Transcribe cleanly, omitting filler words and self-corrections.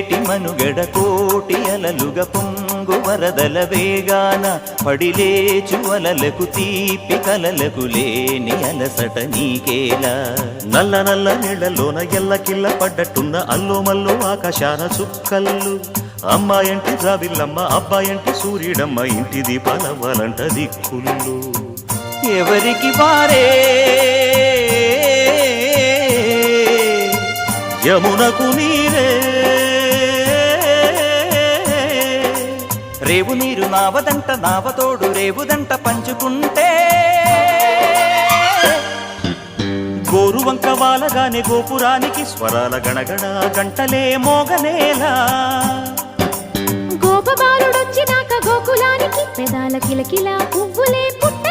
ఏటి మనుగడ కోటి అలలుగ పొంగు వరదల వేగాన పడిలేచు అలలకు తీపి కలలకు లేని అలసట నీకేలా నల్ల నల్ల నీళ్లలోన ఎల్లకిల్ల పడ్డట్టున్న అల్లో మల్లో ఆకాశాన చుక్కల్లు అమ్మాయంటి జాబిల్లమ్మ అబ్బాయంటి సూర్యుడమ్మ ఇంటి దీపాలవ్వాలంట దిక్కుళ్ళు ఎవరికి వారే యమునకు నీరే రేవు నీరు నావదంట నావతోడు రేవుదంట పంచుకుంటే గోరువంక వాలగానే గోపురానికి స్వరాల గణగణ గంటలే మోగనేలా గోపబాలుడొచ్చినాక గోకులానికి పెదాల కిలకిల పువ్వులే పుట్ట